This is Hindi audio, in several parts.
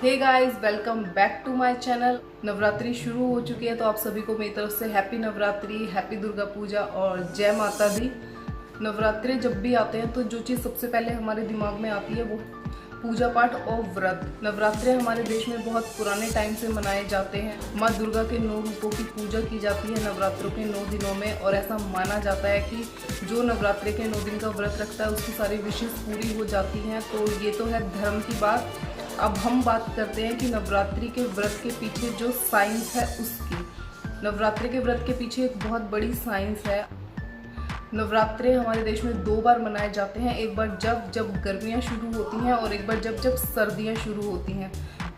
Hey guys, welcome back to my channel. Navratri शुरू हो चुकी है तो आप सभी को मेरी तरफ से हैप्पी नवरात्रि, हैप्पी दुर्गा पूजा और जय माता दी। नवरात्रि जब भी आते हैं तो जो चीज़ सबसे पहले हमारे दिमाग में आती है वो पूजा पाठ और व्रत। नवरात्रि हमारे देश में बहुत पुराने टाइम से मनाए जाते हैं। माँ दुर्गा के 9 रूपों की पूजा की जाती है नवरात्रों के 9 दिनों में, और ऐसा माना जाता है कि जो नवरात्रि के 9 दिन का व्रत रखता है उसकी सारी विशेष पूरी हो जाती हैं। तो ये तो है धर्म की बात। अब हम बात करते हैं कि नवरात्रि के व्रत के पीछे जो साइंस है उसकी। नवरात्रि के व्रत के पीछे एक बहुत बड़ी साइंस है। नवरात्रे हमारे देश में 2 बार मनाए जाते हैं, एक बार जब गर्मियां शुरू होती हैं और एक बार जब सर्दियां शुरू होती हैं।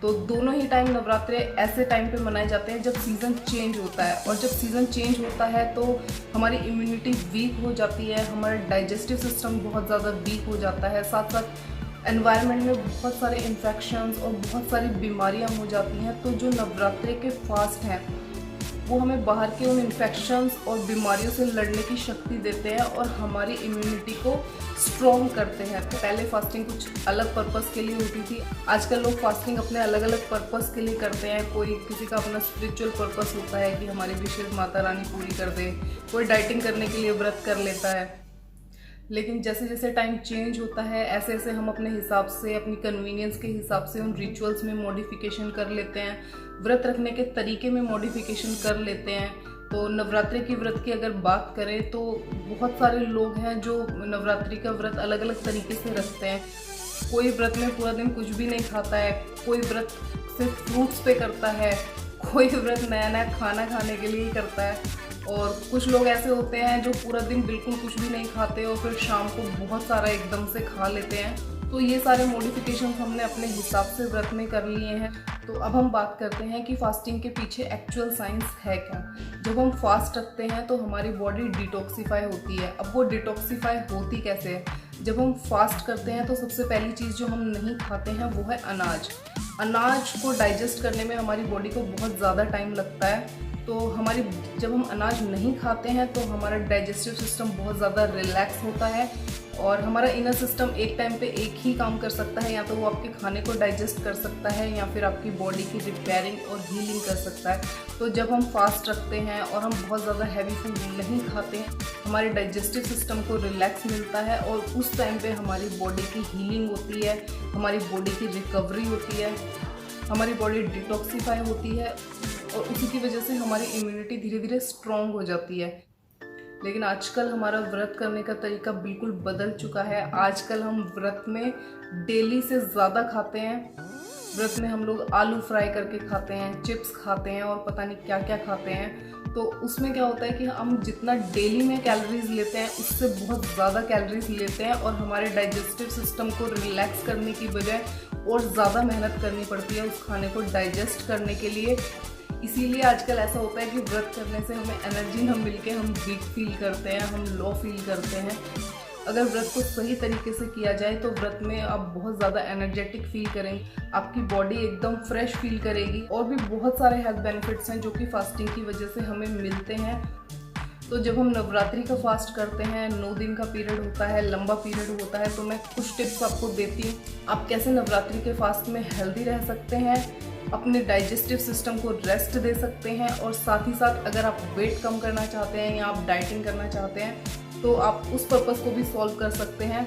तो दोनों ही टाइम नवरात्रे ऐसे टाइम पे मनाए जाते हैं जब सीज़न चेंज होता है, और जब सीज़न चेंज होता है तो हमारी इम्यूनिटी वीक हो जाती है, हमारा डाइजेस्टिव सिस्टम बहुत ज़्यादा वीक हो जाता है। साथ साथ एनवायरनमेंट में बहुत सारे इन्फेक्शंस और बहुत सारी बीमारियां हो जाती हैं। तो जो नवरात्रे के फास्ट हैं वो हमें बाहर के उन इन्फेक्शंस और बीमारियों से लड़ने की शक्ति देते हैं और हमारी इम्यूनिटी को स्ट्रॉन्ग करते हैं। पहले फास्टिंग कुछ अलग पर्पस के लिए होती थी, आजकल लोग फास्टिंग अपने अलग अलग पर्पस के लिए करते हैं। कोई किसी का अपना स्पिरिचुअल पर्पस होता है कि हमारी विशेष माता रानी पूरी कर दे, कोई डाइटिंग करने के लिए व्रत कर लेता है। लेकिन जैसे जैसे टाइम चेंज होता है ऐसे ऐसे हम अपने हिसाब से, अपनी कन्वीनियंस के हिसाब से उन रिचुअल्स में मॉडिफिकेशन कर लेते हैं, व्रत रखने के तरीके में मॉडिफिकेशन कर लेते हैं। तो नवरात्रि की व्रत की अगर बात करें तो बहुत सारे लोग हैं जो नवरात्रि का व्रत अलग अलग तरीके से रखते हैं। कोई व्रत में पूरा दिन कुछ भी नहीं खाता है, कोई व्रत सिर्फ फ्रूट्स पे करता है, कोई व्रत नया नया खाना खाने के लिए ही करता है, और कुछ लोग ऐसे होते हैं जो पूरा दिन बिल्कुल कुछ भी नहीं खाते और फिर शाम को बहुत सारा एकदम से खा लेते हैं। तो ये सारे मॉडिफिकेशन हमने अपने हिसाब से व्रत में कर लिए हैं। तो अब हम बात करते हैं कि फास्टिंग के पीछे एक्चुअल साइंस है क्या। जब हम फास्ट रखते हैं तो हमारी बॉडी डिटॉक्सीफाई होती है। अब वो डिटॉक्सीफाई होती कैसे है? जब हम फास्ट करते हैं तो सबसे पहली चीज़ जो हम नहीं खाते हैं वो है अनाज। अनाज को डाइजेस्ट करने में हमारी बॉडी को बहुत ज़्यादा टाइम लगता है। तो जब हम अनाज नहीं खाते हैं तो हमारा डाइजेस्टिव सिस्टम बहुत ज़्यादा रिलैक्स होता है और हमारा इनर सिस्टम एक टाइम पे एक ही काम कर सकता है। या तो वो आपके खाने को डाइजेस्ट कर सकता है या फिर आपकी बॉडी की रिपेयरिंग और हीलिंग कर सकता है। तो जब हम फास्ट रखते हैं और हम बहुत ज़्यादा हैवी फूड नहीं खाते हैं, हमारे डाइजेस्टिव सिस्टम को रिलैक्स मिलता है और उस टाइम पे हमारी बॉडी की हीलिंग होती है, हमारी बॉडी की रिकवरी होती है, हमारी बॉडी डिटॉक्सीफाई होती है और उसी की वजह से हमारी इम्यूनिटी धीरे धीरे स्ट्रॉन्ग हो जाती है। लेकिन आजकल हमारा व्रत करने का तरीका बिल्कुल बदल चुका है। आजकल हम व्रत में डेली से ज़्यादा खाते हैं। व्रत में हम लोग आलू फ्राई करके खाते हैं, चिप्स खाते हैं और पता नहीं क्या क्या खाते हैं। तो उसमें क्या होता है कि हम जितना डेली में कैलोरीज लेते हैं उससे बहुत ज़्यादा कैलोरीज लेते हैं और हमारे डाइजेस्टिव सिस्टम को रिलैक्स करने की बजाय और ज़्यादा मेहनत करनी पड़ती है उस खाने को डाइजेस्ट करने के लिए। इसीलिए आजकल ऐसा होता है कि व्रत करने से हमें एनर्जी न मिल के हम वीक फील करते हैं, हम लो फील करते हैं। अगर व्रत को सही तरीके से किया जाए तो व्रत में आप बहुत ज़्यादा एनर्जेटिक फील करेंगे, आपकी बॉडी एकदम फ्रेश फील करेगी और भी बहुत सारे हेल्थ बेनिफिट्स हैं जो कि फास्टिंग की वजह से हमें मिलते हैं। तो जब हम नवरात्रि का फास्ट करते हैं, 9 दिन का पीरियड होता है, लंबा पीरियड होता है, तो मैं कुछ टिप्स आपको देती हूँ आप कैसे नवरात्रि के फास्ट में हेल्दी रह सकते हैं, अपने डाइजेस्टिव सिस्टम को रेस्ट दे सकते हैं, और साथ ही साथ अगर आप वेट कम करना चाहते हैं या आप डाइटिंग करना चाहते हैं तो आप उस पर्पस को भी सॉल्व कर सकते हैं।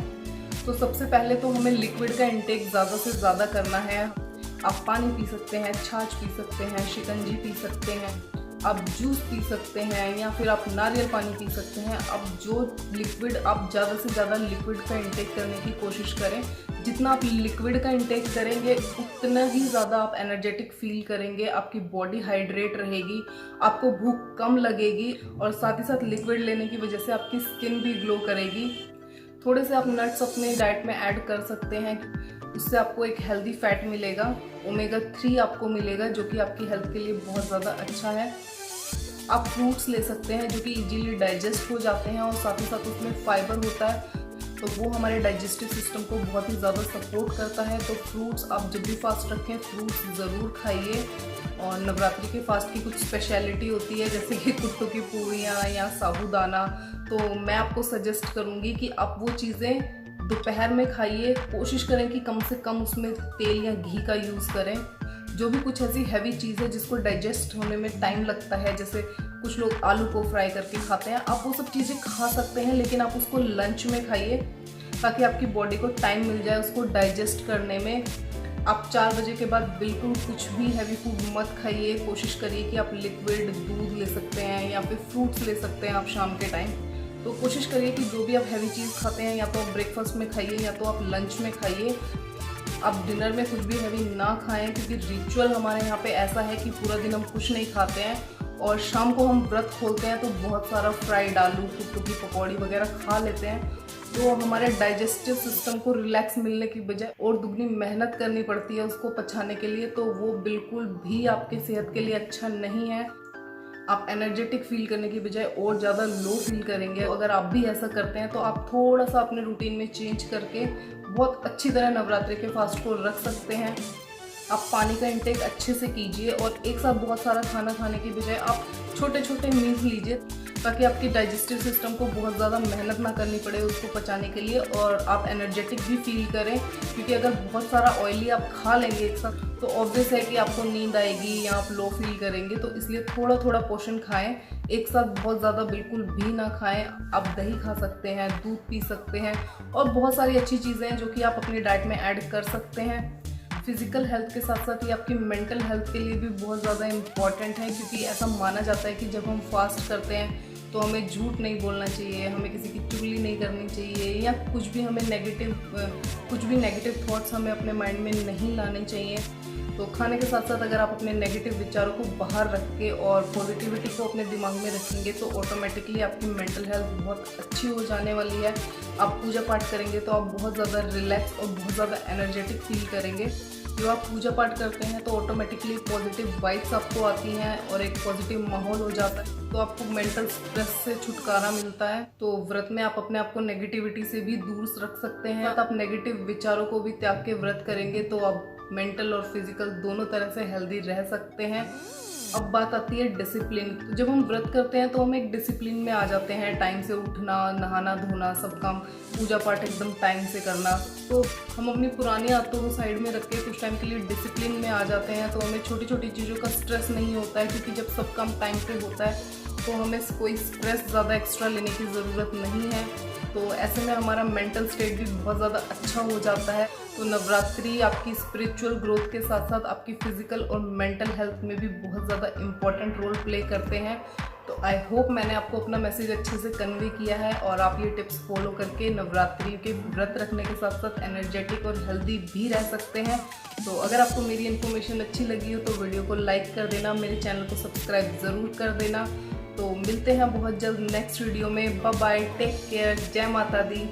तो सबसे पहले तो हमें लिक्विड का इंटेक ज़्यादा से ज़्यादा करना है। आप पानी पी सकते हैं, छाछ पी सकते हैं, शिकंजी पी सकते हैं, आप जूस पी सकते हैं या फिर आप नारियल पानी पी सकते हैं। अब जो लिक्विड, आप ज़्यादा से ज़्यादा लिक्विड का इंटेक करने की कोशिश करें। जितना आप लिक्विड का इंटेक करेंगे उतना ही ज़्यादा आप एनर्जेटिक फील करेंगे, आपकी बॉडी हाइड्रेट रहेगी, आपको भूख कम लगेगी और साथ ही साथ लिक्विड लेने की वजह से आपकी स्किन भी ग्लो करेगी। थोड़े से आप नट्स अपने डाइट में ऐड कर सकते हैं, उससे आपको एक हेल्दी फैट मिलेगा, ओमेगा 3 आपको मिलेगा जो कि आपकी हेल्थ के लिए बहुत ज़्यादा अच्छा है। आप फ्रूट्स ले सकते हैं जो कि इजीली डाइजेस्ट हो जाते हैं और साथ ही साथ उसमें फाइबर होता है, तो वो हमारे डाइजेस्टिव सिस्टम को बहुत ही ज़्यादा सपोर्ट करता है। तो फ्रूट्स आप जब भी फास्ट रखें फ्रूट्स ज़रूर खाइए। और नवरात्रि के फास्ट की कुछ स्पेशलिटी होती है जैसे कि कुट्टू की पूरियाँ या साबूदाना, तो मैं आपको सजेस्ट करूँगी कि आप वो चीज़ें दोपहर में खाइए, कोशिश करें कि कम से कम उसमें तेल या घी का यूज़ करें। जो भी कुछ ऐसी हैवी चीज़ है जिसको डाइजेस्ट होने में टाइम लगता है, जैसे कुछ लोग आलू को फ्राई करके खाते हैं, आप वो सब चीज़ें खा सकते हैं, लेकिन आप उसको लंच में खाइए ताकि आपकी बॉडी को टाइम मिल जाए उसको डाइजेस्ट करने में। आप 4 बजे के बाद बिल्कुल कुछ भी हैवी फूड मत खाइए। कोशिश करिए कि आप लिक्विड दूध ले सकते हैं या फिर फ्रूट्स ले सकते हैं आप शाम के टाइम। तो कोशिश करिए कि जो भी आप हैवी चीज़ खाते हैं या तो आप ब्रेकफास्ट में खाइए या तो आप लंच में खाइए। आप डिनर में कुछ भी हैवी ना खाएं, क्योंकि रिचुअल हमारे यहाँ पे ऐसा है कि पूरा दिन हम कुछ नहीं खाते हैं और शाम को हम व्रत खोलते हैं तो बहुत सारा फ्राइड आलू, कुट्टू की पकौड़ी वगैरह खा लेते हैं। तो हमारे डाइजेस्टिव सिस्टम को रिलैक्स मिलने की बजाय और दुगनी मेहनत करनी पड़ती है उसको पचाने के लिए, तो वो बिल्कुल भी आपकी सेहत के लिए अच्छा नहीं है। आप एनर्जेटिक फील करने की बजाय और ज़्यादा लो फील करेंगे। अगर आप भी ऐसा करते हैं तो आप थोड़ा सा अपने रूटीन में चेंज करके बहुत अच्छी तरह नवरात्रि के फास्ट को रख सकते हैं। आप पानी का इंटेक अच्छे से कीजिए और एक साथ बहुत सारा खाना खाने की बजाय आप छोटे छोटे मील्स लीजिए ताकि आपकी डाइजेस्टिव सिस्टम को बहुत ज़्यादा मेहनत ना करनी पड़े उसको पचाने के लिए और आप एनर्जेटिक भी फील करें। क्योंकि अगर बहुत सारा ऑयली आप खा लेंगे एक साथ तो ऑब्वियस है कि आपको नींद आएगी या आप लो फील करेंगे। तो इसलिए थोड़ा थोड़ा पोर्शन खाएं, एक साथ बहुत ज़्यादा बिल्कुल भी ना खाएं। आप दही खा सकते हैं, दूध पी सकते हैं और बहुत सारी अच्छी चीज़ें हैं जो कि आप अपनी डाइट में ऐड कर सकते हैं। फिजिकल हेल्थ के साथ साथ ये आपकी मेंटल हेल्थ के लिए भी बहुत ज़्यादा इम्पॉर्टेंट है, क्योंकि ऐसा माना जाता है कि जब हम फास्ट करते हैं तो हमें झूठ नहीं बोलना चाहिए, हमें किसी की चुगली नहीं करनी चाहिए या कुछ भी नेगेटिव थॉट्स हमें अपने माइंड में नहीं लाने चाहिए। तो खाने के साथ साथ अगर आप अपने नेगेटिव विचारों को बाहर रख के और पॉजिटिविटी को अपने दिमाग में रखेंगे तो ऑटोमेटिकली आपकी मेंटल हेल्थ बहुत अच्छी हो जाने वाली है। आप पूजा पाठ करेंगे तो आप बहुत ज़्यादा रिलैक्स और बहुत ज़्यादा एनर्जेटिक फील करेंगे। जब आप पूजा पाठ करते हैं तो ऑटोमेटिकली पॉजिटिव वाइब्स आपको आती हैं और एक पॉजिटिव माहौल हो जाता है, तो आपको मेंटल स्ट्रेस से छुटकारा मिलता है। तो व्रत में आप अपने आप को नेगेटिविटी से भी दूर रख सकते हैं। आप नेगेटिव विचारों को भी त्याग के व्रत करेंगे तो आप मेंटल और फिजिकल दोनों तरह से हेल्दी रह सकते हैं। अब बात आती है डिसिप्लिन। तो जब हम व्रत करते हैं तो हम एक डिसिप्लिन में आ जाते हैं, टाइम से उठना, नहाना धोना, सब काम, पूजा पाठ एकदम टाइम से करना। तो हम अपनी पुरानी आदतों को साइड में रख के कुछ टाइम के लिए डिसिप्लिन में आ जाते हैं, तो हमें छोटी छोटी चीज़ों का स्ट्रेस नहीं होता है, क्योंकि जब सब काम टाइम पे होता है तो हमें कोई स्ट्रेस ज़्यादा एक्स्ट्रा लेने की ज़रूरत नहीं है। तो ऐसे में हमारा मेंटल स्टेट भी बहुत ज़्यादा अच्छा हो जाता है। तो नवरात्रि आपकी स्पिरिचुअल ग्रोथ के साथ साथ आपकी फिजिकल और मेंटल हेल्थ में भी बहुत ज़्यादा इम्पॉर्टेंट रोल प्ले करते हैं। तो आई होप मैंने आपको अपना मैसेज अच्छे से कन्वे किया है और आप ये टिप्स फॉलो करके नवरात्रि के व्रत रखने के साथ साथ एनर्जेटिक और हेल्दी भी रह सकते हैं। तो अगर आपको मेरी इन्फॉर्मेशन अच्छी लगी हो तो वीडियो को लाइक कर देना, मेरे चैनल को सब्सक्राइब ज़रूर कर देना। तो मिलते हैं बहुत जल्द नेक्स्ट वीडियो में। बाय बाय, टेक केयर, जय माता दी।